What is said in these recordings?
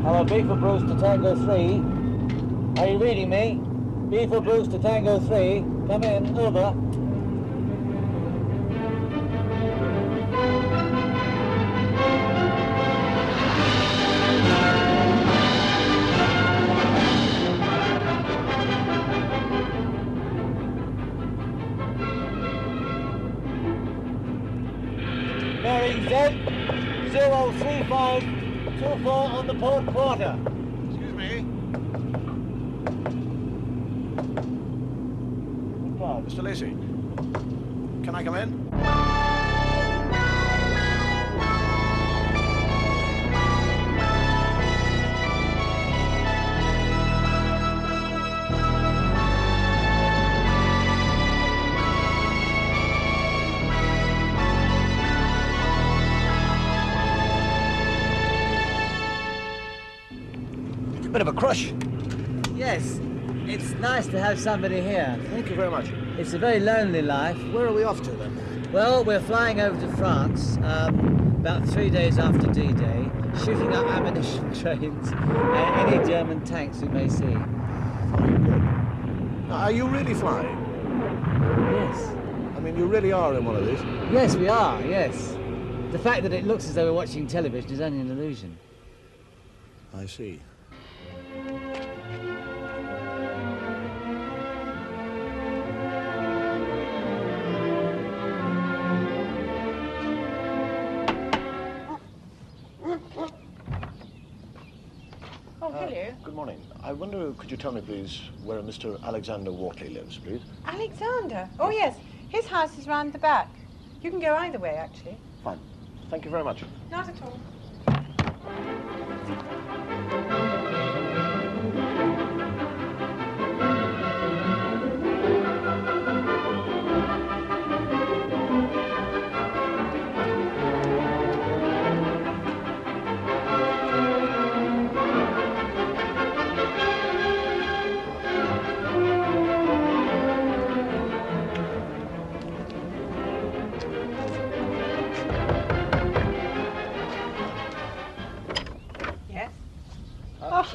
Hello, B for Bruce to Tango 3. Are you reading me? B for Bruce to Tango 3. Come in, over. Bearing Z 03524 on the port quarter. Excuse me. Mr. Lacey, can I come in? Bit of a crush. Yes, it's nice to have somebody here. Thank you very much. It's a very lonely life. Where are we off to then? Well, we're flying over to France about 3 days after D-Day, shooting up ammunition trains and any German tanks we may see. Fine, good. Are you really flying? Yes. I mean, you really are in one of these? Yes, we are, yes. The fact that it looks as though we're watching television is only an illusion. I see. Oh, hello. Good morning. I wonder, could you tell me, please, where a Mr. Alexander Wortley lives, please? Alexander? Oh, yes. His house is round the back. You can go either way, actually. Fine. Thank you very much. Not at all.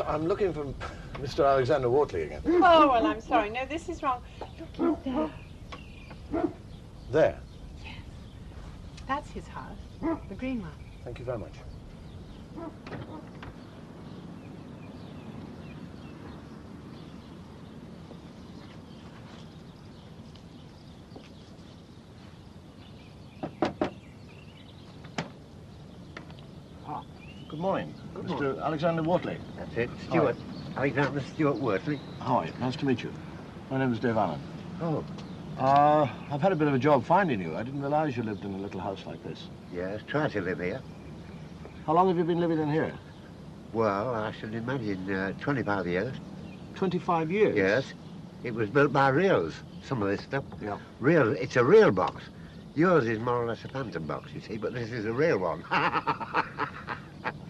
I'm looking for Mr. Alexander Wortley again. Oh, well, I'm sorry. No, this is wrong. Look there. There? Yes. That's his house. The green one. Thank you very much. Good morning. Good Mr. morning. Alexander Wortley. That's it. Stuart. Alexander Stuart Wortley. How are you? Nice to meet you. My name is Dave Allen. Oh. I've had a bit of a job finding you. I didn't realize you lived in a little house like this. Yes, try to live here. How long have you been living in here? Well, I should imagine 25 years. 25 years? Yes. It was built by reals, some of this stuff. Yeah. Real, it's a real box. Yours is more or less a phantom box, you see, but this is a real one.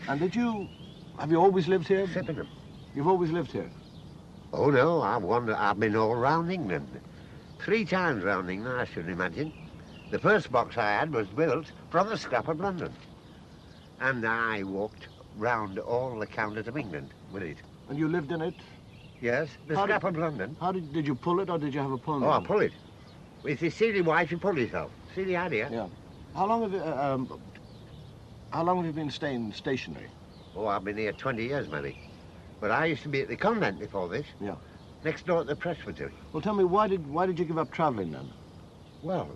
And have you always lived here? Sippenham. You've always lived here? Oh, no, I've been all round England. 3 times round England, I should imagine. The first box I had was built from the scrap of London. And I walked round all the counties of England with it. And you lived in it? Yes, the scrap of London. How did you pull it, or did you have a pull? Oh, I pull it. If you see the wife, you pull yourself. See the idea? Yeah. How long have you been staying stationary? Oh, I've been here 20 years, maybe. But I used to be at the convent before this. Yeah. Next door at the presbytery. Well, tell me, why did you give up travelling then? Well,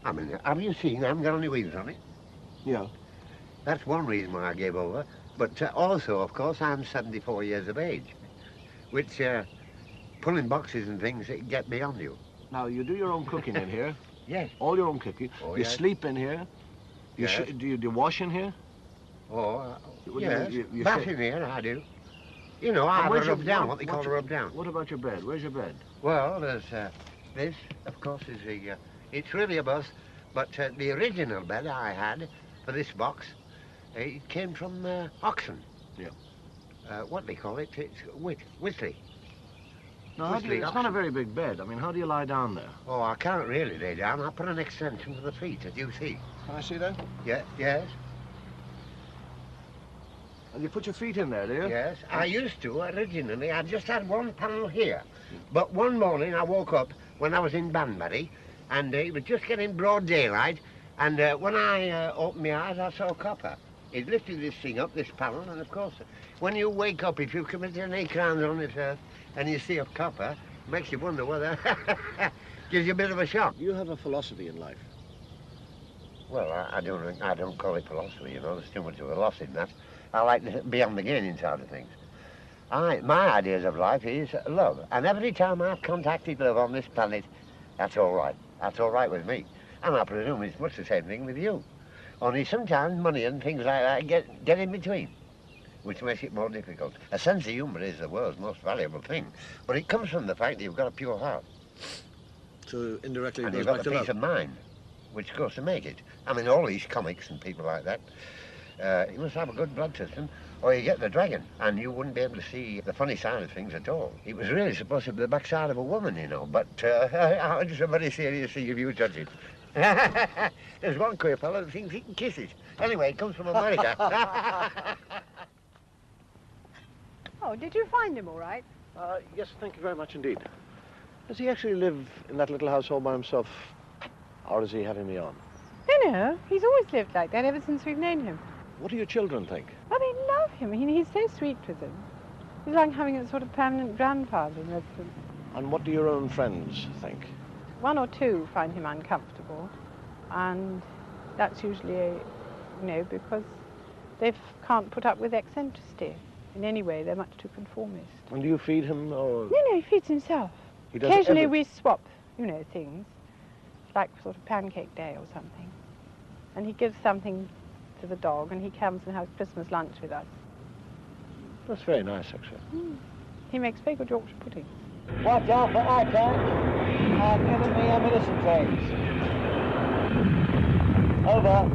I mean, have you seen I haven't got any wheels on it? Yeah. That's one reason why I gave over. But also, of course, I'm 74 years of age, which pulling boxes and things, it get beyond you. Now, you do your own cooking in here? Yes. All your own cooking? Oh, you yes. sleep in here? Yes. Do you wash in here? Oh, You- yes. you Bath say- in here, I do. You know, I have a rub down, what they call a rub down. What about your bed? Where's your bed? Well, there's this, of course, is it's really a bus, but the original bed I had for this box, it came from Oxon. Yeah. What they call it, it's Whitley. No, it's not a very big bed. I mean, how do you lie down there? Oh, I can't really lay down. I put an extension for the feet, as you see. Can I see that? Yeah, yes. And you put your feet in there, do you? Yes, I used to originally. I just had one panel here. But one morning I woke up when I was in Banbury, and it was just getting broad daylight, and when I opened my eyes, I saw copper. It lifted this thing up, this panel, and of course, when you wake up, if you've committed any crimes on this earth, and you see a copper, it makes you wonder whether... gives you a bit of a shock. You have a philosophy in life. Well, I don't call it philosophy, you know. There's too much of a loss in that. I like to be on the gaining side of things. My ideas of life is love. And every time I've contacted love on this planet, that's all right. That's all right with me. And I presume it's much the same thing with you. Only sometimes money and things like that get in between, which makes it more difficult. A sense of humour is the world's most valuable thing. But it comes from the fact that you've got a pure heart. So indirectly it And goes you've got back the to peace love. of mind, which goes to make it. I mean, all these comics and people like that, you must have a good blood system, or you get the dragon, and you wouldn't be able to see the funny side of things at all. It was really supposed to be the backside of a woman, you know, but it's a very serious thing if you judge it. There's one queer fellow that thinks he can kiss it. Anyway, it comes from America. Oh, did you find him all right? Yes, thank you very much indeed. Does he actually live in that little house all by himself, or is he having me on? No, he's always lived like that ever since we've known him. What do your children think? Oh, they love him. He's so sweet with them. He's like having a sort of permanent grandfather in residence. And what do your own friends think? One or two find him uncomfortable, and that's usually, because they can't put up with eccentricity in any way. They're much too conformist. And do you feed him, or...? No, he feeds himself. He does Occasionally every- we swap, things, like sort of pancake day or something. And he gives something to the dog, and he comes and has Christmas lunch with us. That's very nice, actually. He makes very good Yorkshire pudding. Watch out for attack and enemy ammunition trains. Over.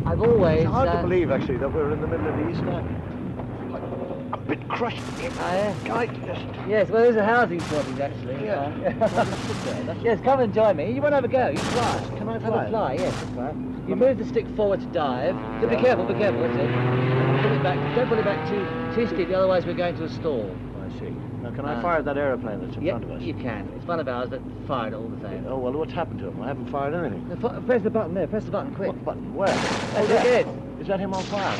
I've always... It's hard to believe, actually, that we're in the middle of the East now. A bit crushed. Yes, well, there's a housing shortage, actually. Yeah. Yes, come and join me. You want to have a go? You fly. Can I Have fly? a fly, yes, that's right. You move the stick forward to dive. So be careful, that's it. Pull it back. Don't pull it back too steeply, otherwise we're going to a stall. I see. Now, can I fire that aeroplane that's in Yeah, front of us? you can. It's one of ours that fired all the same. Oh, well, what's happened to him? I haven't fired anything. Now, press the button there. Press the button, quick. What button? Where? That's there. it. Is that him on fire?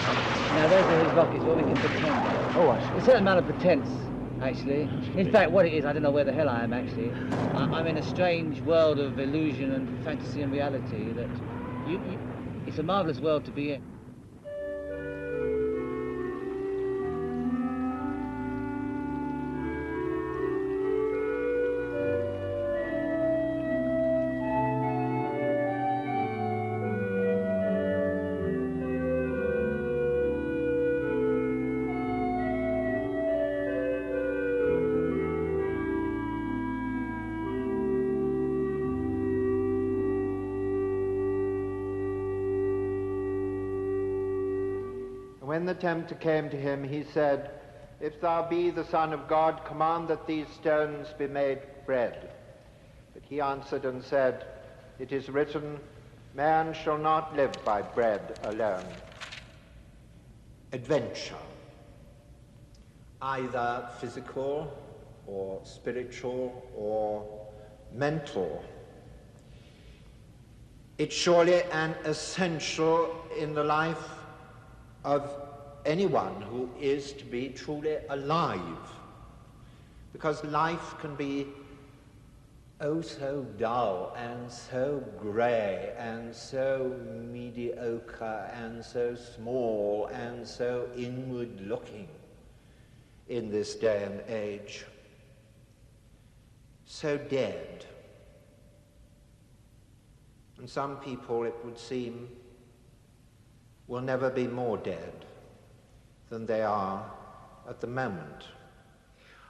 Now, those are his rockets, what we can pretend. Oh, I see. A certain amount of pretense, actually. In fact, what it is, I don't know where the hell I am, actually. I'm in a strange world of illusion and fantasy and reality that it's a marvellous world to be in. When the tempter came to him, he said, "If thou be the Son of God, command that these stones be made bread." But he answered and said, "It is written, man shall not live by bread alone." Adventure, either physical or spiritual or mental, it's surely an essential in the life of anyone who is to be truly alive, because life can be oh so dull and so grey and so mediocre and so small and so inward looking in this day and age, so dead. And some people, it would seem, will never be more dead than they are at the moment.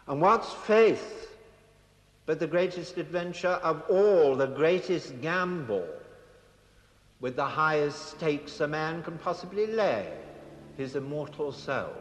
And what's faith but the greatest adventure of all, the greatest gamble with the highest stakes a man can possibly lay, his immortal soul?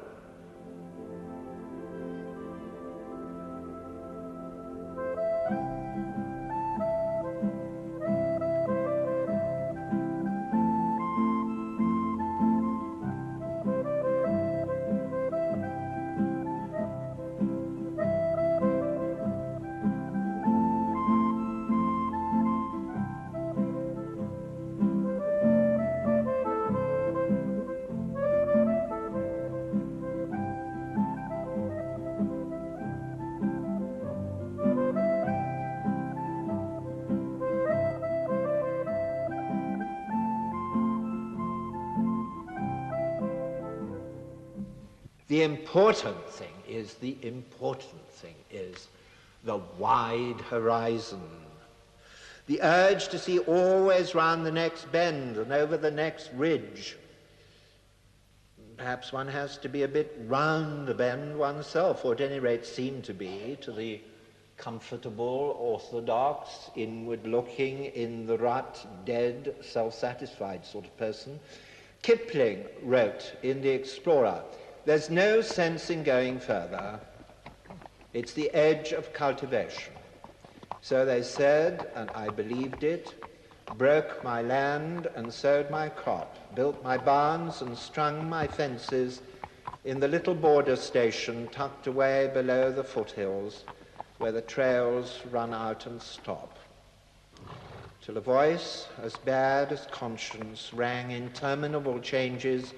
The important thing is the wide horizon. The urge to see always round the next bend and over the next ridge. Perhaps one has to be a bit round the bend oneself, or at any rate seem to be, to the comfortable, orthodox, inward-looking, in the rut, dead, self-satisfied sort of person. Kipling wrote in The Explorer, "There's no sense in going further. It's the edge of cultivation." So they said, and I believed it, broke my land and sowed my crop, built my barns and strung my fences in the little border station tucked away below the foothills where the trails run out and stop, till a voice as bad as conscience rang interminable changes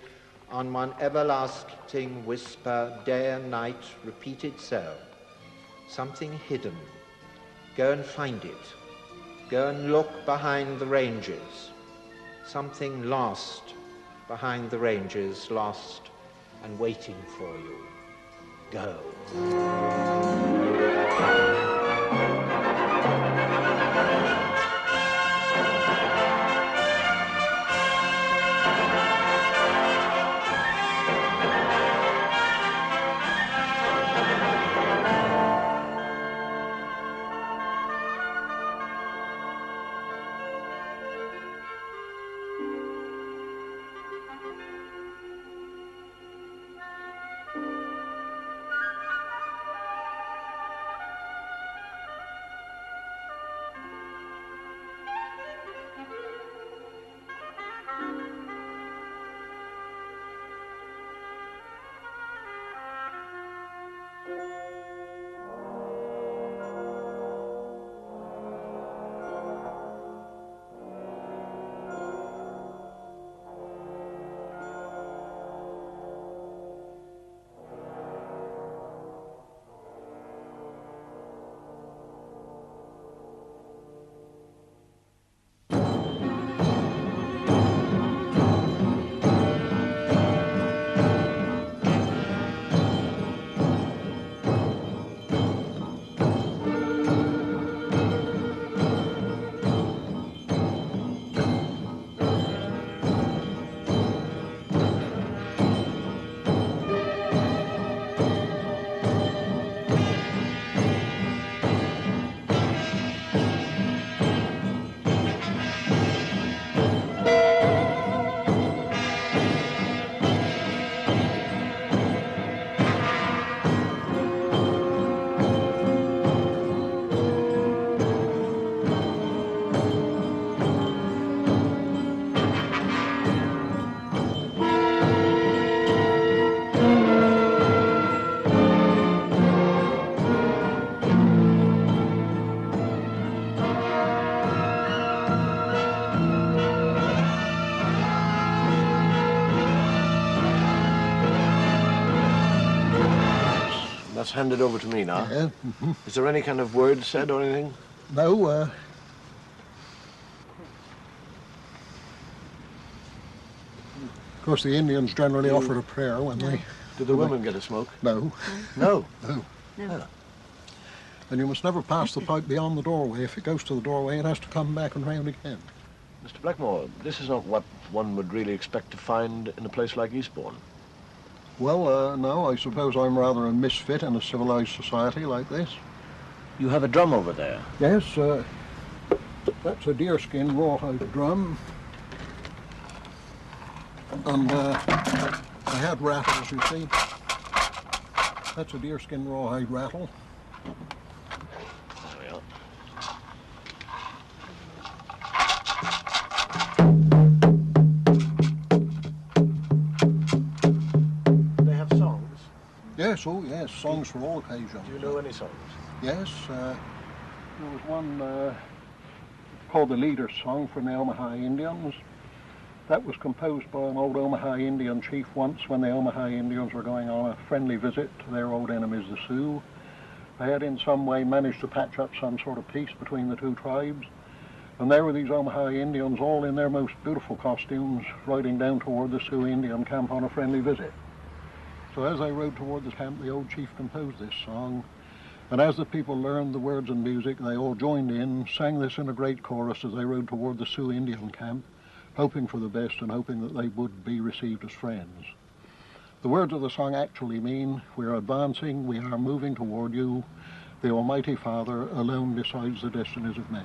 on one everlasting whisper, day and night, repeated so. Something hidden. Go and find it. Go and look behind the ranges. Something lost behind the ranges, lost and waiting for you. Go. That's handed over to me now. Yeah. Is there any kind of word said or anything? No, of course the Indians generally offered a prayer when they... Did the women get a smoke? No. No? No. No. And you must never pass the pipe beyond the doorway. If it goes to the doorway, it has to come back and round again. Mr. Blackmore, this is not what one would really expect to find in a place like Eastbourne. Well, no, I suppose I'm rather a misfit in a civilized society like this. You have a drum over there. Yes, that's a deerskin rawhide drum. And I had rattles, you see. That's a deerskin rawhide rattle. There we are. They have songs? Yes, oh yes, songs for all occasions. Do you know any songs? Yes, there was one called the Leader's Song from the Omaha Indians. That was composed by an old Omaha Indian chief once when the Omaha Indians were going on a friendly visit to their old enemies, the Sioux. They had in some way managed to patch up some sort of peace between the two tribes. And there were these Omaha Indians all in their most beautiful costumes riding down toward the Sioux Indian camp on a friendly visit. So as they rode toward the camp, the old chief composed this song. And as the people learned the words and music, they all joined in, sang this in a great chorus as they rode toward the Sioux Indian camp, hoping for the best and hoping that they would be received as friends. The words of the song actually mean, we're advancing, we are moving toward you. The Almighty Father alone decides the destinies of man.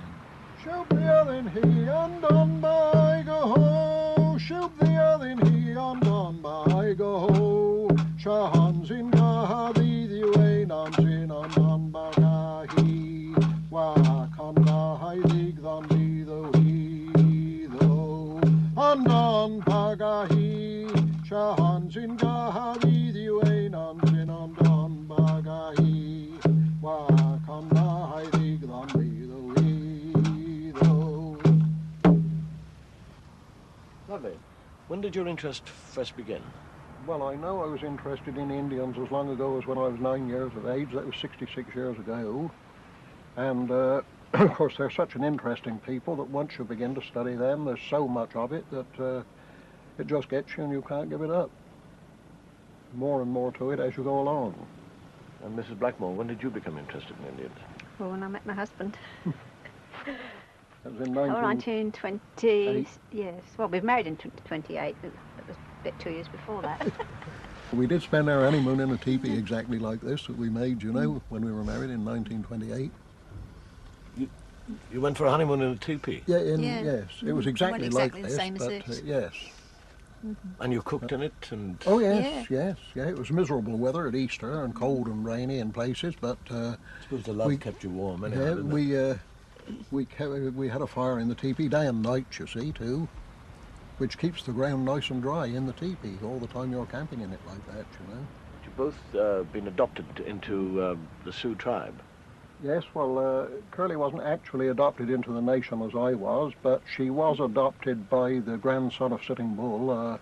Shoop the other he undone by go ho. Shoop the other he undone by go ho. Shahans in Gahadi the way namsin undone bagahi. Wakanda hidig than be the he though. Undone bagahi. Shahans in Gahadi the way namsin undone bagahi. Wakanda hidig than be the he. Lovely. When did your interest first begin? Well, I know I was interested in Indians as long ago as when I was 9 years of age. That was 66 years ago. And, of course, they're such an interesting people that once you begin to study them, there's so much of it that it just gets you and you can't give it up. More and more to it as you go along. And Mrs. Blackmore, when did you become interested in Indians? Well, when I met my husband. That was in 1920, yes. Well, we married in 28, but it was a bit 2 years before that. We did spend our honeymoon in a teepee exactly like this that we made, you know, when we were married in 1928. You went for a honeymoon in a teepee? Yeah, yes. It was exactly like the this, same as but this. yes. And you cooked in it? And Oh, yes, yes. It was miserable weather at Easter and cold and rainy in places, but... I suppose the love kept you warm anyhow, yeah, didn't it? we had a fire in the teepee day and night, you see, too, which keeps the ground nice and dry in the teepee all the time you're camping in it like that, you know. You've both been adopted into the Sioux tribe. Yes, well, Curly wasn't actually adopted into the nation as I was, but she was adopted by the grandson of Sitting Bull.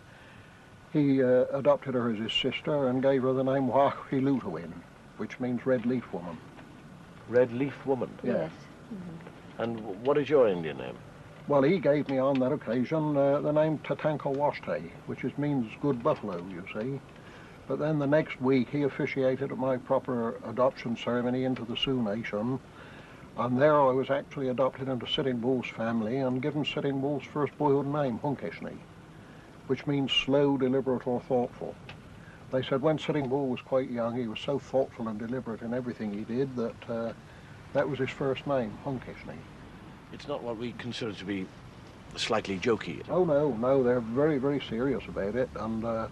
He adopted her as his sister and gave her the name Wahilutawin, which means red leaf woman. Red Leaf Woman? Yes. And what is your Indian name? Well, he gave me on that occasion the name Tatanka Washte, which means good buffalo, you see. But then the next week he officiated at my proper adoption ceremony into the Sioux Nation, and there I was actually adopted into Sitting Bull's family and given Sitting Bull's first boyhood name, Hunkeshni, which means slow, deliberate or thoughtful. They said when Sitting Bull was quite young he was so thoughtful and deliberate in everything he did that that was his first name, Hunkeshni. It's not what we consider to be slightly jokey. Oh no, they're very, very serious about it, and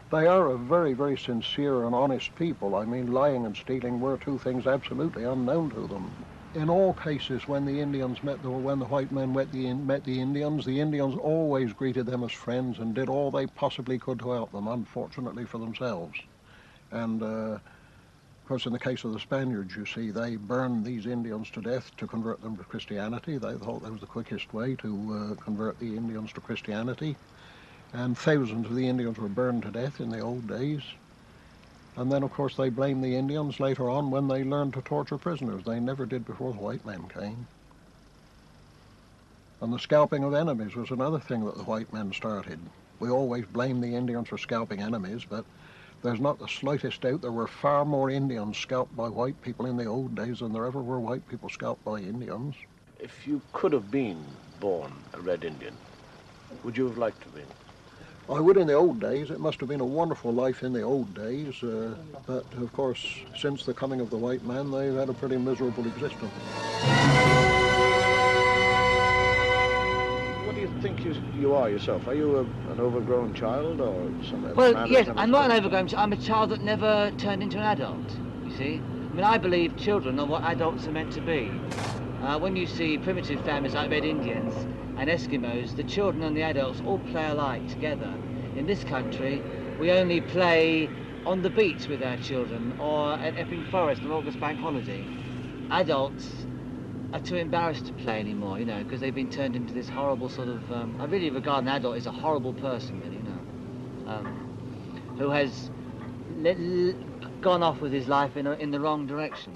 they are a very, very sincere and honest people. I mean, lying and stealing were two things absolutely unknown to them. In all cases, when the Indians when the white men met the Indians always greeted them as friends and did all they possibly could to help them, unfortunately for themselves. And of course, in the case of the Spaniards, you see, they burned these Indians to death to convert them to Christianity. They thought that was the quickest way to convert the Indians to Christianity. And thousands of the Indians were burned to death in the old days. And then, of course, they blamed the Indians later on when they learned to torture prisoners. They never did before the white men came. And the scalping of enemies was another thing that the white men started. We always blame the Indians for scalping enemies, but there's not the slightest doubt there were far more Indians scalped by white people in the old days than there ever were white people scalped by Indians. If you could have been born a Red Indian, would you have liked to have been? I would in the old days. It must have been a wonderful life in the old days, but of course, since the coming of the white man, they've had a pretty miserable existence. What do you think you are yourself? Are you an overgrown child or something? Well, yes, I'm not an overgrown child. I'm a child that never turned into an adult, you see. I mean, I believe children are what adults are meant to be. When you see primitive families like Red Indians and Eskimos, the children and the adults all play alike together. In this country, we only play on the beach with our children or at Epping Forest on August Bank holiday. Adults are too embarrassed to play anymore, you know, because they've been turned into this horrible sort of... I really regard an adult as a horrible person, really, you know, who has gone off with his life in the wrong direction.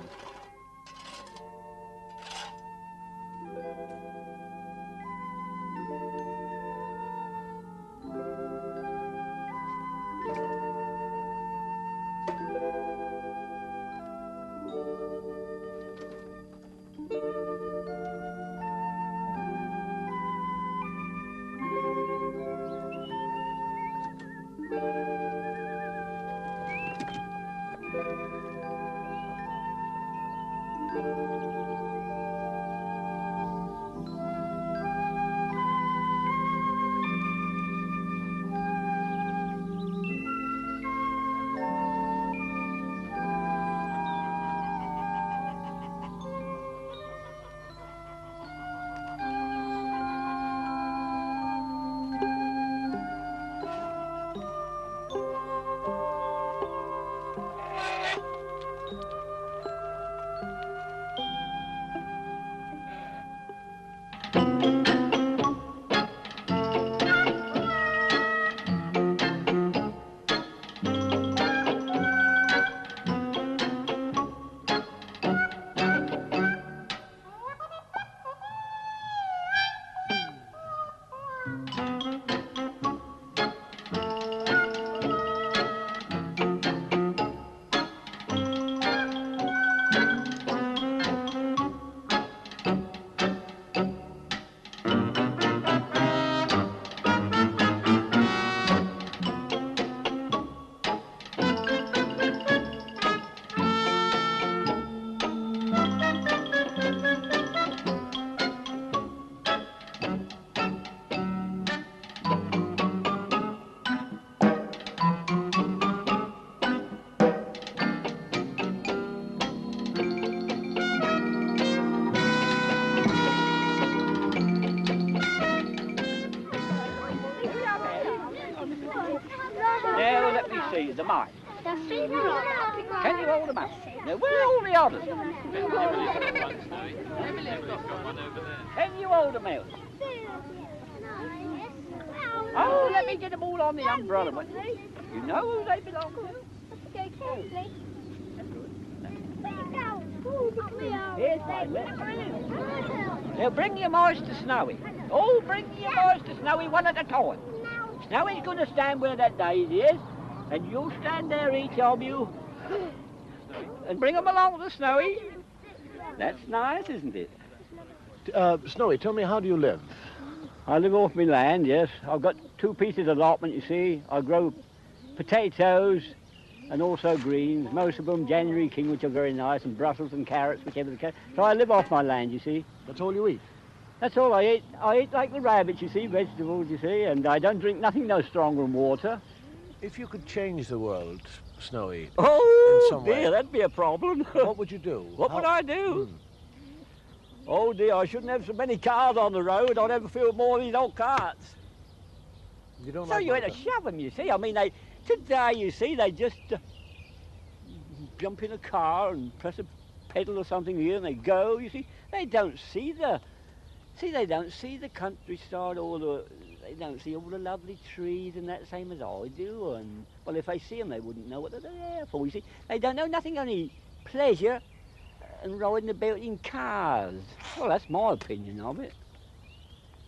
Can you hold them up? Now, where are all the others? Can you hold them out? Oh, let me get them all on the umbrella. You know who they belong to? Go carefully. Here's my left. Now bring your mice to Snowy. Oh, bring your mice to Snowy one at a time. Snowy's going to stand where that daisy is, and you'll stand there, each of you, and bring them along to Snowy. That's nice, isn't it? Snowy, tell me, how do you live? I live off my land, yes. I've got 2 pieces of allotment, you see. I grow potatoes and also greens, most of them January King, which are very nice, and Brussels and carrots, whichever the case. So I live off my land, you see. That's all you eat? That's all I eat. I eat like the rabbits, you see, vegetables, you see, and I don't drink nothing no stronger than water. If you could change the world, Snowy, oh, in some dear, way, that'd be a problem. what would you do? What would I do? Oh dear, I shouldn't have so many cars on the road. I'd ever feel more of these old carts. You don't so like you had to shove them, you see. I mean, today, you see, they just jump in a car and press a pedal or something here and they go, you see. They don't see the countryside they don't see all the lovely trees and that, same as I do. And, well, if they see them, they wouldn't know what they're there for, you see. They don't know nothing, only pleasure and riding about in cars. Well, that's my opinion of it.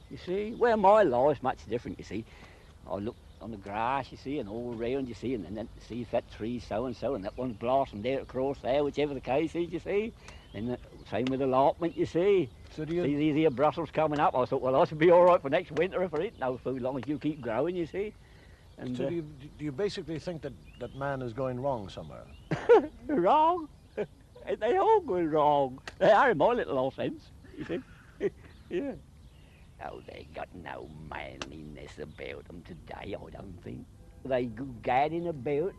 You see, well, my life's much different, you see. I look on the grass, you see, and all round, you see, and then see if that tree's so-and-so, and that one's blossomed there across there, whichever the case is, you see. And the same with allotment, you see. So do you... See these here Brussels coming up, I thought, well, I should be all right for next winter if I eat no food, long as you keep growing, you see. And, so do you basically think that man is going wrong somewhere? Wrong? They all go wrong. They are in my little old sense, you see. Yeah. Oh, they got no manliness about them today, I don't think. They go gadding about,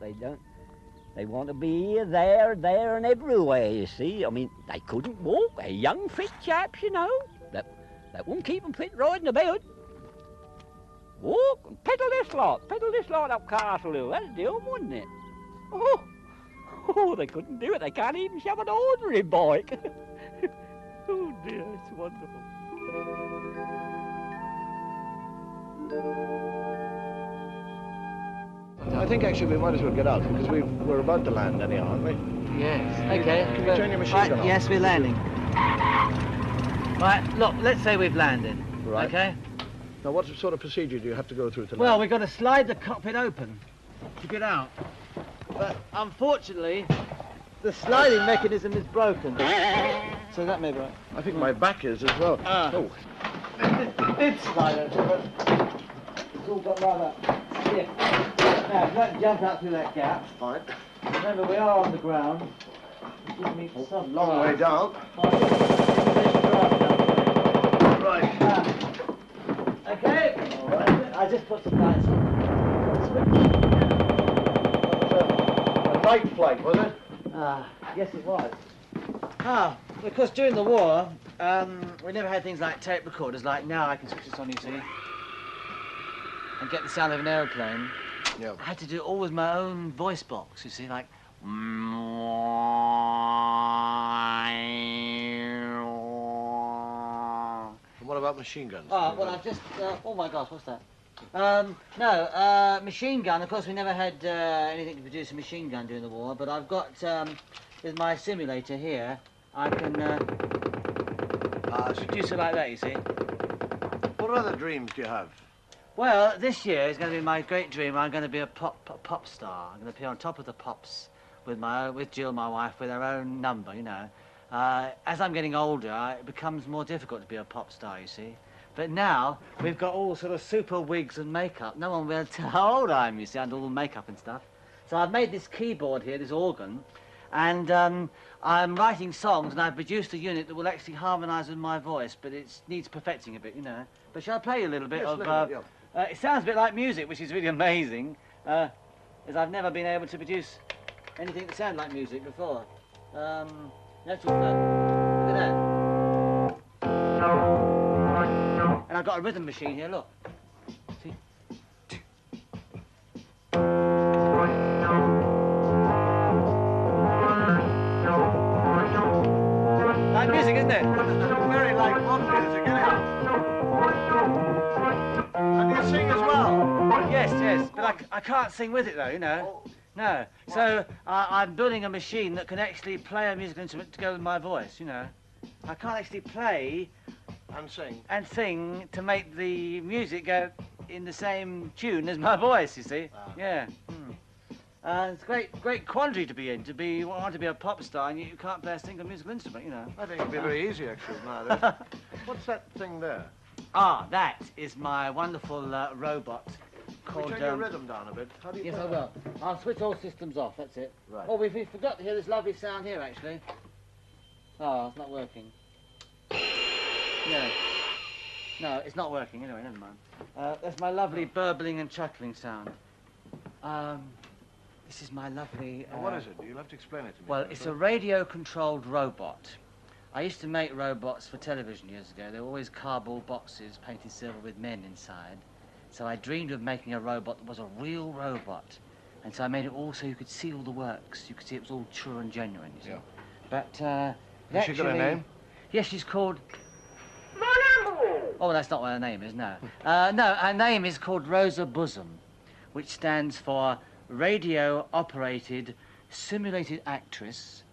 they want to be here, there and everywhere, you see. I mean, they couldn't walk. They're young, fit chaps, you know. That won't keep them fit riding about. Walk and pedal this lot up Castle Hill. That'd do them, wouldn't it? Oh, they couldn't do it. They can't even shove an ordinary bike. Oh dear, it's wonderful. I think actually we might as well get out because we're about to land anyhow, aren't we? Yes, okay. Can you turn your machine gun on? Yes, we're landing. Right, look, let's say we've landed. Right. Okay? Now what sort of procedure do you have to go through to land? Well, we've got to slide the cockpit open to get out. But unfortunately, the sliding mechanism is broken. So that may be right. I think my back is as well. Oh. It did slide open, but it's all got rather stiff. Now, if you don't jump out through that gap. Fine. Remember, we are on the ground. Give me some long way down. Right. Okay. All right. I just put some lights on. A night flight, was it? Yes, it was. Because during the war, we never had things like tape recorders. Like now, I can switch this on, you see, and get the sound of an aeroplane. Yeah. I had to do it all with my own voice box, you see, like. And what about machine guns? Oh, well, I've just. Oh my gosh, what's that? No, machine gun. Of course, we never had anything to produce a machine gun during the war, but I've got, with my simulator here, I can produce it like that, you see. What other dreams do you have? Well, this year is going to be my great dream. I'm going to be a pop star. I'm going to appear on Top of the Pops with Jill, my wife, with her own number, you know. As I'm getting older, it becomes more difficult to be a pop star, you see. But now, we've got all sort of super wigs and makeup. No one will be able to tell how old I am, you see, under all the makeup and stuff. So I've made this keyboard here, this organ, and I'm writing songs, and I've produced a unit that will actually harmonise with my voice, but it needs perfecting a bit, you know. But shall I play you a little bit of... it sounds a bit like music, which is really amazing, as I've never been able to produce anything that sounded like music before. Let's look at that. And I've got a rhythm machine here, look. See? isn't it? Very like pop music, isn't it? And you sing as well? Yes, yes, but I can't sing with it though, you know. Oh. No. So I'm building a machine that can actually play a musical instrument to go with my voice, you know. I can't actually play And sing. to make the music go in the same tune as my voice, you see. Ah. Yeah. It's a great quandary to be in, want to be a pop star and you can't play a single musical instrument, you know. I think it'd be very easy, actually. No, what's that thing there? Ah, that is my wonderful robot Can called... we turn your rhythm down a bit? How do you Yes, play I will. I'll switch all systems off, that's it. Right. Oh, we forgot to hear this lovely sound here, actually. Oh, it's not working. No. No, it's not working. Anyway, never mind. That's my lovely burbling and chuckling sound. This is my lovely... Now, what is it? You'll have to explain it to me. Well, it's a radio-controlled robot. I used to make robots for television years ago. They were always cardboard boxes painted silver with men inside. So I dreamed of making a robot that was a real robot. And so I made it all so you could see all the works. You could see it was all true and genuine, you see. Yeah. But, Has she got a name? Yes, she's called... Oh, that's not what her name is, no. No, her name is called Rosa Bosom, which stands for Radio-Operated Simulated Actress,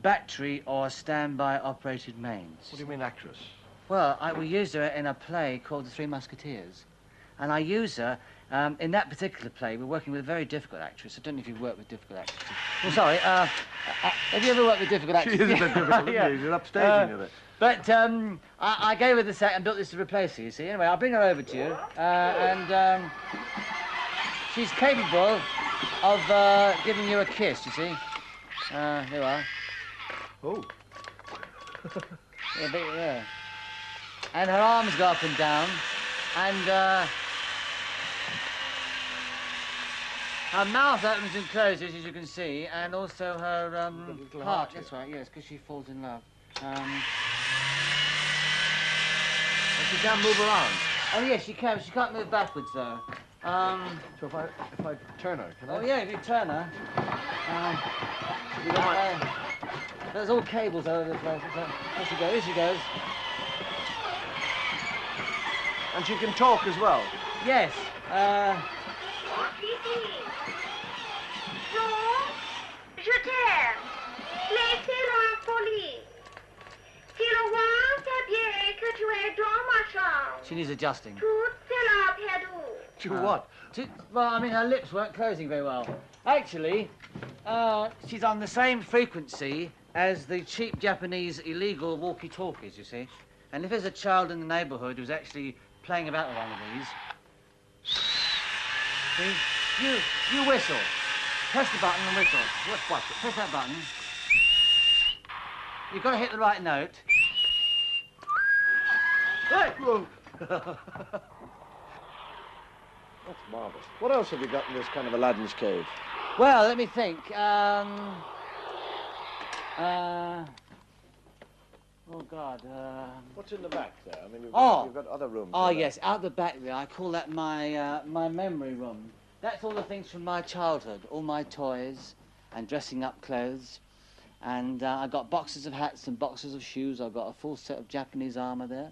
Battery or Standby Operated Mains. What do you mean, actress? Well, we used her in a play called The Three Musketeers. And I use her, in that particular play, we're working with a very difficult actress. I don't know if you've worked with difficult actresses. Well, sorry, have you ever worked with difficult actresses? She is a bit difficult, Yeah. isn't she? You're upstaging her. But I gave her the set and built this to replace her, you see. Anyway, I'll bring her over to you. And she's capable of giving you a kiss, you see. There you are. Oh. Yeah. And her arms go up and down. And her mouth opens and closes, as you can see. And also her heart. That's right, yes, because she falls in love. And she can't move around. Oh, yes, she can. She can't move backwards, though. So if I turn her, can I? Oh, yeah, if you turn her. There's all cables all over the place. Here she goes, here she goes. And she can talk as well. Yes. Je t'aime, mais c'est l'enfolie. Si le roi sait bien que tu es dans ma chambre, She needs adjusting. tout sera perdu. To what? Well, I mean, her lips weren't closing very well. Actually, she's on the same frequency as the cheap Japanese illegal walkie-talkies, you see. And if there's a child in the neighbourhood who's actually playing about with one of these, see, you whistle. Press the button and whistle. What? Press that button. You've got to hit the right note. Hey! That's marvellous. What else have you got in this kind of Aladdin's cave? Well, let me think. Oh, God. What's in the back there? I mean, you've got other rooms. Oh, in there. yes, out the back there. I call that my memory room. That's all the things from my childhood, all my toys and dressing up clothes. And I got boxes of hats and boxes of shoes. I've got a full set of Japanese armour there.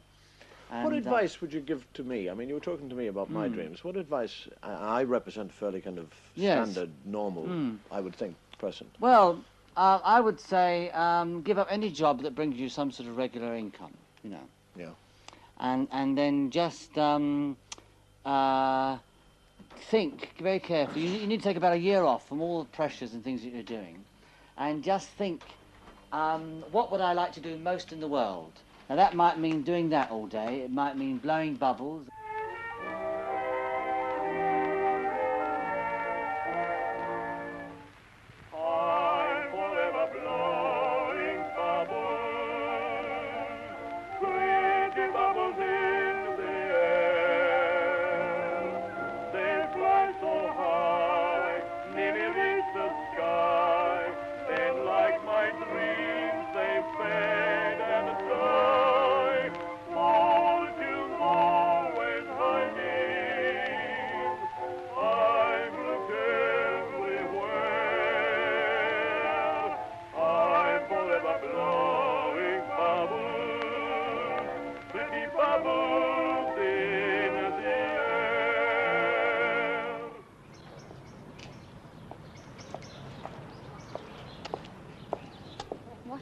And, What advice would you give to me? I mean, you were talking to me about my dreams. What advice? I represent a fairly kind of Yes. standard, normal, I would think, person. Well, I would say give up any job that brings you some sort of regular income, you know. Yeah. And then just think very carefully. You need to take about a year off from all the pressures and things that you're doing. And just think, what would I like to do most in the world? Now, that might mean doing that all day. It might mean blowing bubbles.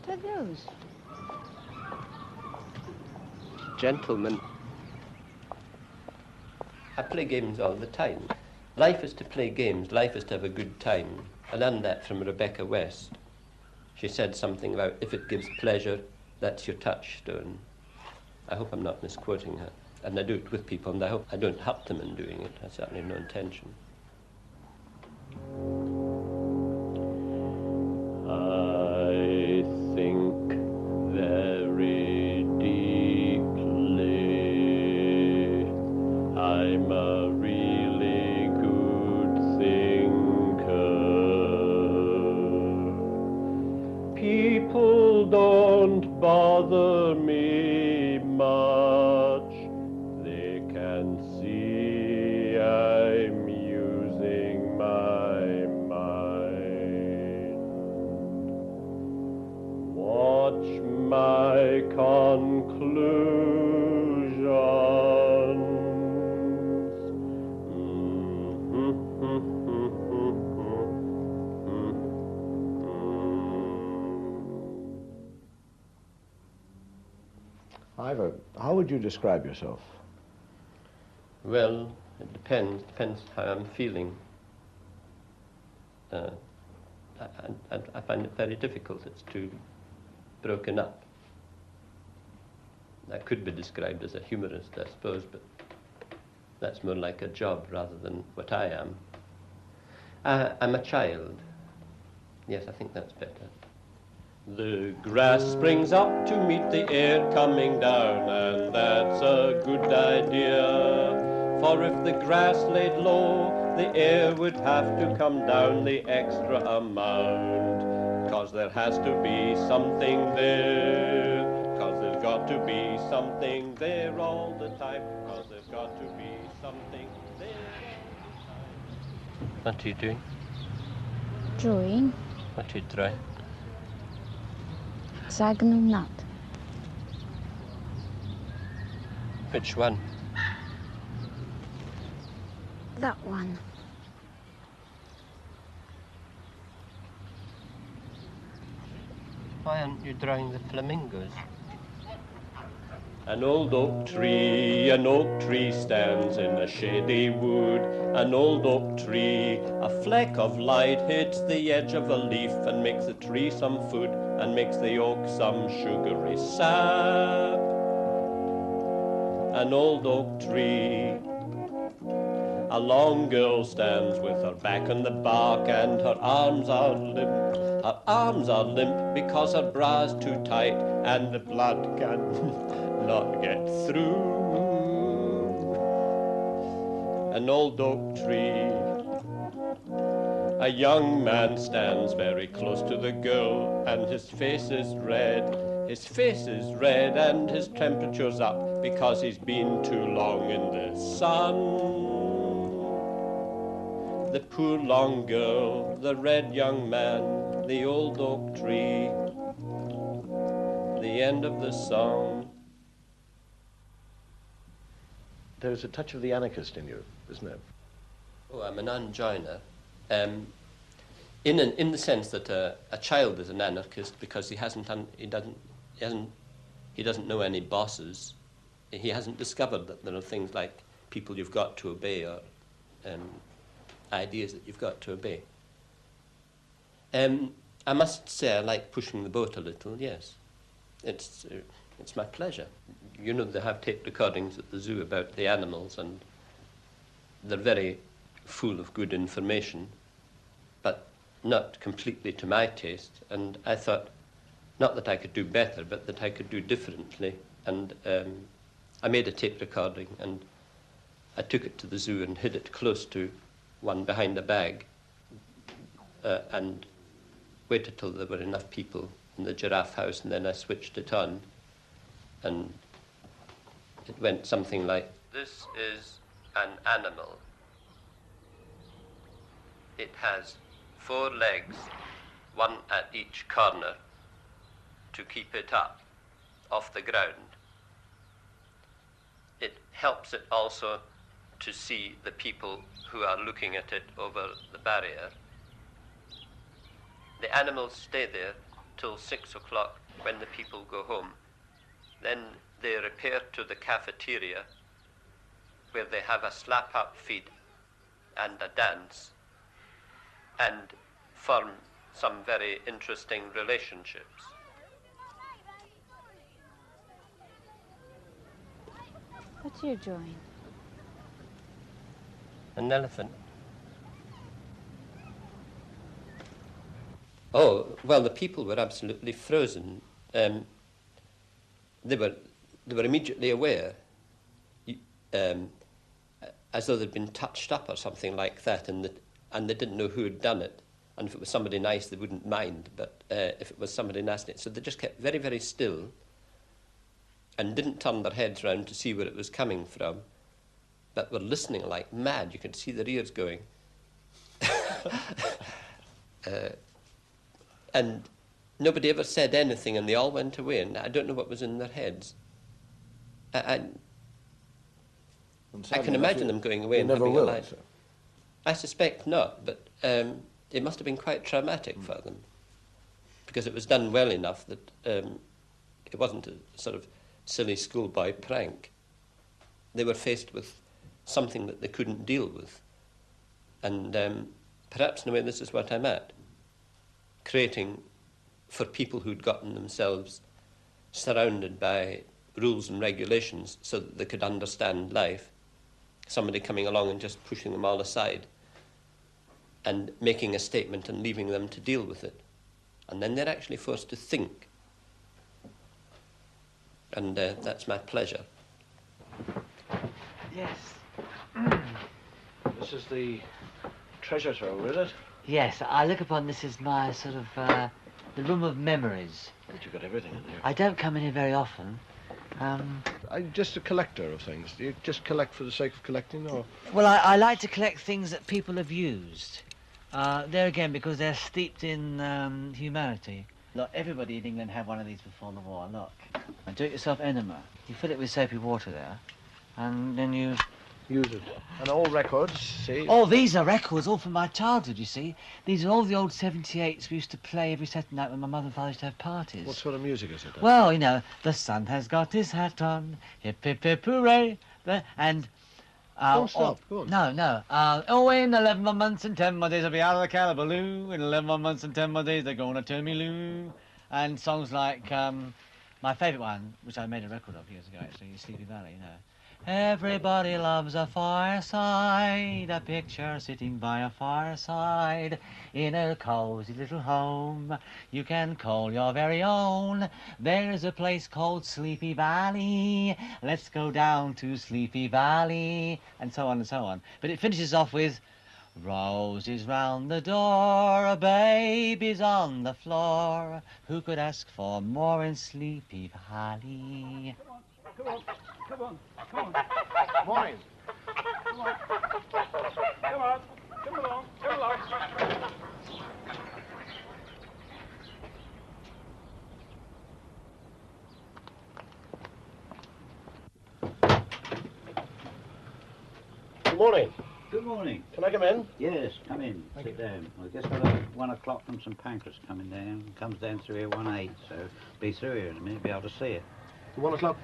What are those? Gentlemen. I play games all the time. Life is to play games. Life is to have a good time. I learned that from Rebecca West. She said something about, if it gives pleasure, that's your touchstone. I hope I'm not misquoting her. And I do it with people, and I hope I don't hurt them in doing it. I certainly have no intention. I think very deeply. I'm a really good thinker. People don't bother me much. They can see I'm using my mind. Watch my Ivor, how would you describe yourself? Well, it depends. Depends how I'm feeling. I find it very difficult. It's too broken up. I could be described as a humorist, I suppose, but that's more like a job rather than what I am. I'm a child. Yes, I think that's better. The grass springs up to meet the air coming down, and that's a good idea. For if the grass laid low, the air would have to come down the extra amount. 'Cause there has to be something there. 'Cause there's got to be something there all the time. 'Cause there's got to be something there all the time. What are you doing? Drawing. What are you drawing? Diagonal nut. Which one? That one. Why aren't you drawing the flamingos? An old oak tree stands in a shady wood. An old oak tree, a fleck of light hits the edge of a leaf and makes the tree some food and makes the oak some sugary sap. An old oak tree. A long girl stands with her back on the bark and her arms are limp. Her arms are limp because her bra's too tight and the blood can not get through. An old oak tree. A young man stands very close to the girl and his face is red. His face is red and his temperature's up because he's been too long in the sun. The poor long girl, the red young man, the old oak tree, the end of the song. There's a touch of the anarchist in you, isn't there? Oh, I'm an unjoiner. In the sense that a child is an anarchist because he doesn't know any bosses. He hasn't discovered that there are things like people you've got to obey or ideas that you've got to obey. I must say I like pushing the boat a little, yes. It's my pleasure. You know, they have tape recordings at the zoo about the animals and they're very full of good information, but not completely to my taste. And I thought, not that I could do better, but that I could do differently. And I made a tape recording and I took it to the zoo and hid it close to one behind a bag and waited till there were enough people in the giraffe house, and then I switched it on and it went something like, this is an animal. It has 4 legs, one at each corner, to keep it up off the ground. It helps it also to see the people who are looking at it over the barrier. The animals stay there till 6 o'clock when the people go home. Then they repair to the cafeteria where they have a slap-up feed and a dance and form some very interesting relationships. What are you drawing? An elephant. Oh, well, the people were absolutely frozen. They were immediately aware, as though they'd been touched up or something like that, and they didn't know who had done it. And if it was somebody nice, they wouldn't mind, but if it was somebody nasty, so they just kept very, very still and didn't turn their heads round to see where it was coming from, but were listening like mad. You could see their ears going. And nobody ever said anything, and they all went away, and I don't know what was in their heads. I can imagine them going away and having a life. I suspect not, but it must have been quite traumatic for them, because it was done well enough that it wasn't a sort of silly schoolboy prank. They were faced with something that they couldn't deal with. And perhaps in a way this is what I'm at, creating for people who'd gotten themselves surrounded by rules and regulations so that they could understand life, somebody coming along and just pushing them all aside and making a statement and leaving them to deal with it. And then they're actually forced to think. And that's my pleasure. Yes. This is the treasure trove, is it? Yes, I look upon this as my sort of, the room of memories. But you've got everything in there. I don't come in here very often. I'm just a collector of things. Do you just collect for the sake of collecting, or...? Well, I like to collect things that people have used. There again, because they're steeped in humanity. Look, everybody in England had one of these before the war, look. And do-it-yourself enema. You fill it with soapy water there, and then you... use it. And all records, see? Oh, these are records, all from my childhood, you see. These are all the old 78s we used to play every Saturday night when my mother and father used to have parties. What sort of music is it then? Well, you know, the sun has got his hat on, hip, hip, hip, hooray, and... Don't stop, go on. No. Oh, in 11 more months and 10 more days I'll be out of the Calabaloo. In 11 more months and 10 more days they're gonna turn me loose. And songs like, my favourite one, which I made a record of years ago actually, is Sleepy Valley, you know. Everybody loves a fireside, a picture sitting by a fireside in a cozy little home you can call your very own. There's a place called Sleepy Valley, let's go down to Sleepy Valley, and so on and so on. But it finishes off with roses round the door, babies on the floor, who could ask for more in Sleepy Valley? Come on. Morning. Come on. Come along. Good morning. Good morning. Can I come in? Yes, come in. Thank Sit you. down. I guess I've got 1 o'clock from St Pancras coming down. Comes down through here 1-8, so be through here in a minute, be able to see it. 1 o'clock?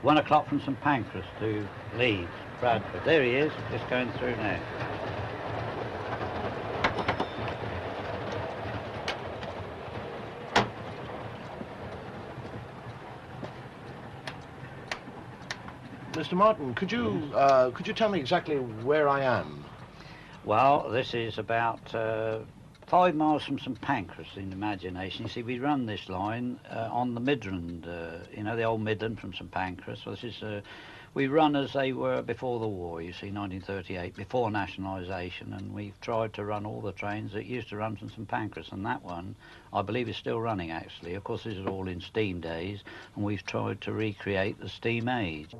1 o'clock from St Pancras to Leeds, Bradford. There he is, just going through now. Mr. Martin, could you tell me exactly where I am? Well, this is about 5 miles from St Pancras in imagination. You see, we run this line on the Midland, you know, the old Midland from St Pancras. So this is, we run as they were before the war, you see, 1938, before nationalisation, and we've tried to run all the trains that used to run from St Pancras, and that one, I believe, is still running, actually. Of course, this is all in steam days, and we've tried to recreate the steam age.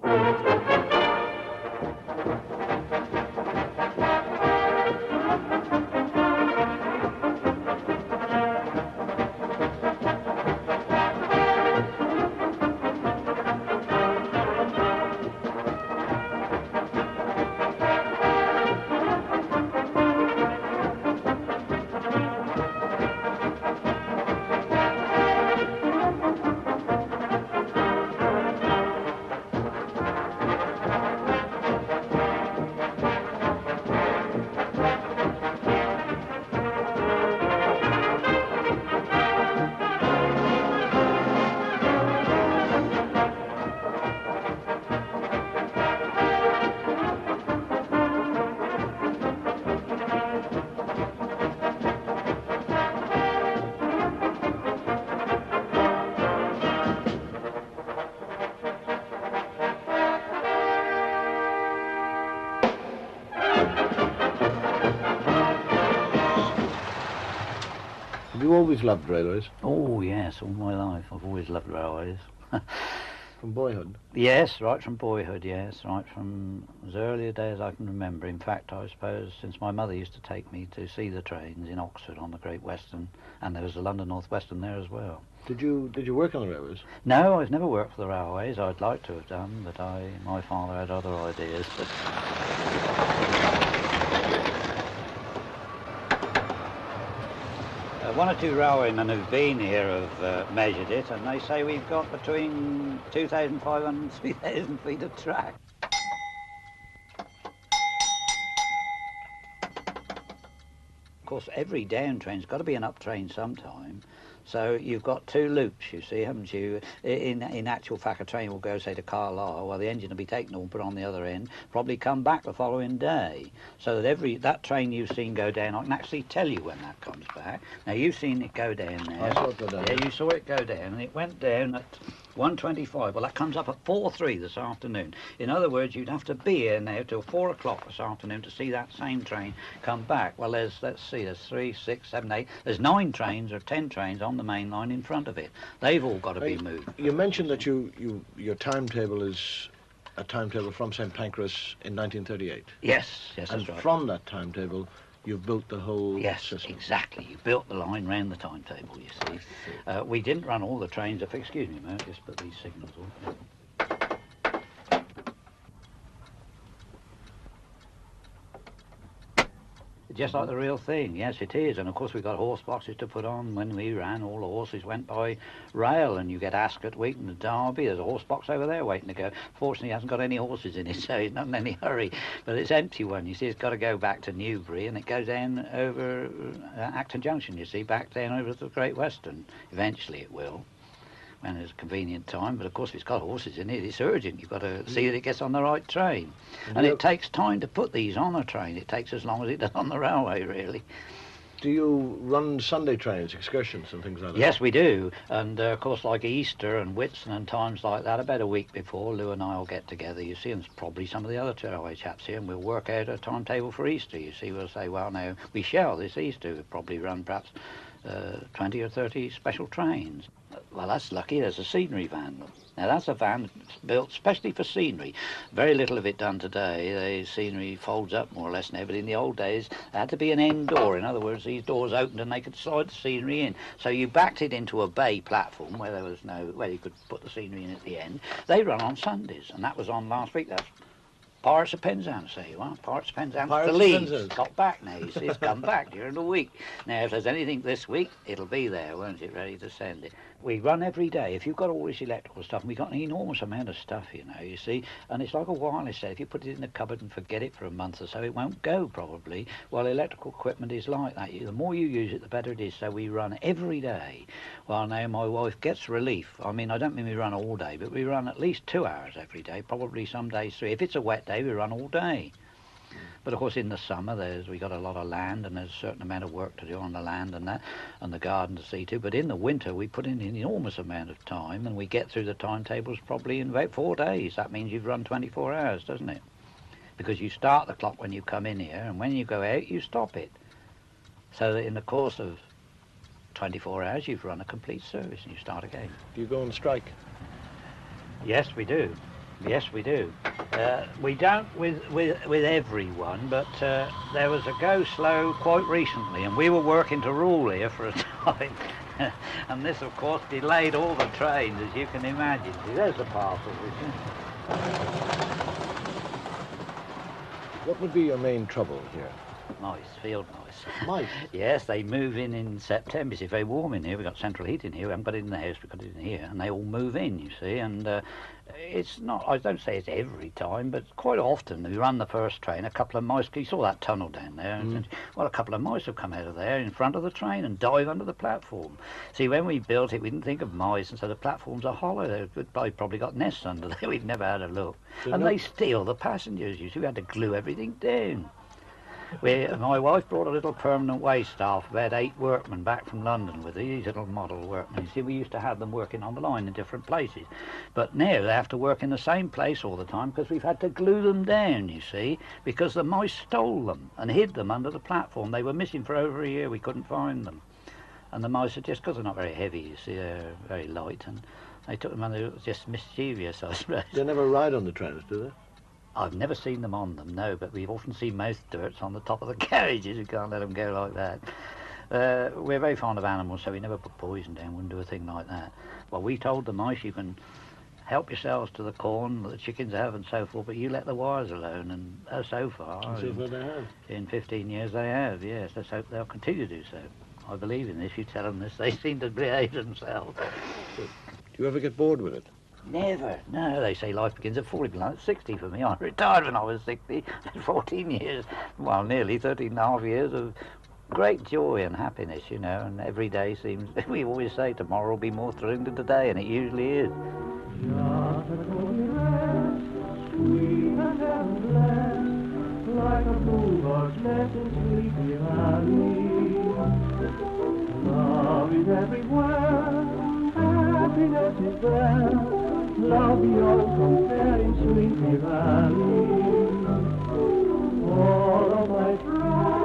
always loved railways? Oh yes, all my life I've always loved railways. From boyhood? Yes, right from boyhood, yes, right from as early a day as I can remember. In fact, I suppose since my mother used to take me to see the trains in Oxford on the Great Western, and there was the London North Western there as well. Did you work on the railways? No, I've never worked for the railways. I'd like to have done, but my father had other ideas. One or two railwaymen who've been here have measured it, and they say we've got between 2,500 and 3,000 feet of track. Of course, every down train's got to be an up train sometime. So you've got two loops, you see, haven't you? In actual fact, a train will go, say, to Carlisle, while the engine will be taken and put on the other end, probably come back the following day. So that that train you've seen go down, I can actually tell you when that comes back. Now, you've seen it go down there. I saw it go down. Yeah, you saw it go down, and it went down at 1:25. Well, that comes up at 4:03 this afternoon. In other words, you'd have to be here now till 4 o'clock this afternoon to see that same train come back. Well, let's see, there's 3, 6, 7, 8. There's 9 trains or 10 trains on the main line in front of it. They've all got to be moved. You mentioned that your timetable is a timetable from St Pancras in 1938. Yes, that's right. And from that timetable, you've built the whole system. Yes, exactly. You built the line round the timetable, you see. We didn't run all the trains. Excuse me a minute, just put these signals on. Just like the real thing, yes it is. And of course we've got horse boxes to put on. When we ran, all the horses went by rail, and you get Ascot, Wheaton and Derby. There's a horse box over there waiting to go. Fortunately, it hasn't got any horses in it, so it's not in any hurry. But it's empty one, you see. It's got to go back to Newbury, and it goes down over Acton Junction, you see, back down over to the Great Western. Eventually it will, when it's a convenient time. But of course, if it's got horses in it, it's urgent. You've got to see that it gets on the right train. And it takes time to put these on a train. It takes as long as it does on the railway, really. Do you run Sunday trains, excursions and things like that? Yes, we do. And of course, like Easter and Whitsun and times like that, about a week before, Lou and I will get together, you see, and probably some of the other railway chaps here, and we'll work out a timetable for Easter, you see. We'll say, well, now, we shall this Easter. We'll probably run perhaps 20 or 30 special trains. Well, that's lucky. There's a scenery van. Now, that's a van built specially for scenery. Very little of it done today. The scenery folds up more or less now, but in the old days, there had to be an end door. In other words, these doors opened and they could slide the scenery in. So you backed it into a bay platform where there was where you could put the scenery in at the end. They run on Sundays, and that was on last week. That's Pirates of Penzance, say you are. Pirates of Penzance to Leeds. Got back now, you see. It's come back during the week. Now, if there's anything this week, it'll be there, won't it, ready to send it. We run every day. If you've got all this electrical stuff, and we've got an enormous amount of stuff, you see, and it's like a wireless set. If you put it in the cupboard and forget it for a month or so, it won't go, probably. Well, electrical equipment is like that. The more you use it, the better it is. So we run every day. Well, now, my wife gets relief. I mean, I don't mean we run all day, but we run at least 2 hours every day, probably some days 3. If it's a wet day, we run all day. But of course, in the summer, we got a lot of land, and there's a certain amount of work to do on the land and that, and the garden to see to. But in the winter, we put in an enormous amount of time, and we get through the timetables probably in about 4 days. That means you've run 24 hours, doesn't it? Because you start the clock when you come in here, and when you go out, you stop it. So that in the course of 24 hours, you've run a complete service, and you start again. Do you go on strike? Yes, we do. Yes, we do. We don't with everyone, but there was a go-slow quite recently, and we were working to rule here for a time. And this, of course, delayed all the trains, as you can imagine. See, there's the parcel, What would be your main trouble here? Mice, field mice. Mice? Yes, they move in September. It's very warm in here. We've got central heat in here. We haven't got it in the house, we've got it in here. And they all move in, you see. And it's not, I don't say it's every time, but quite often we run the first train, a couple of mice, you saw that tunnel down there. And, well, a couple of mice have come out of there in front of the train and dive under the platform. See, when we built it, we didn't think of mice, and so the platforms are hollow. They've probably got nests under there. We've never had a look. And they steal the passengers, you see. We had to glue everything down. My wife brought a little permanent way staff, about 8 workmen back from London with these little model workmen. You see, we used to have them working on the line in different places. But now they have to work in the same place all the time because we've had to glue them down, you see, because the mice stole them and hid them under the platform. They were missing for over a year. We couldn't find them. And the mice are just, because they're not very heavy, you see, they're very light, and they took them and they were just mischievous, I suppose. They never ride on the trains, do they? I've never seen them on them, no, but we've often seen mouse dirts on the top of the carriages. You can't let them go like that. We're very fond of animals, so we never put poison down, wouldn't do a thing like that. Well, we told the mice you can help yourselves to the corn that the chickens have and so forth, but you let the wires alone, and so far, So far they have. in 15 years they have, yes. Let's hope they'll continue to do so. I believe in this. You tell them this, they seem to behave themselves. Do you ever get bored with it? Never. No, they say life begins at 40, but 60 for me. I retired when I was 60. 14 years, well, nearly 13 and a half years of great joy and happiness, you know, and every day seems, we always say tomorrow will be more thrilling than today, and it usually is. Sweet and blessed, like a bluebird's nest in Sleepy Valley. Love is everywhere, happiness is there. Love beyond compare in Sleepy Valley. All of my friends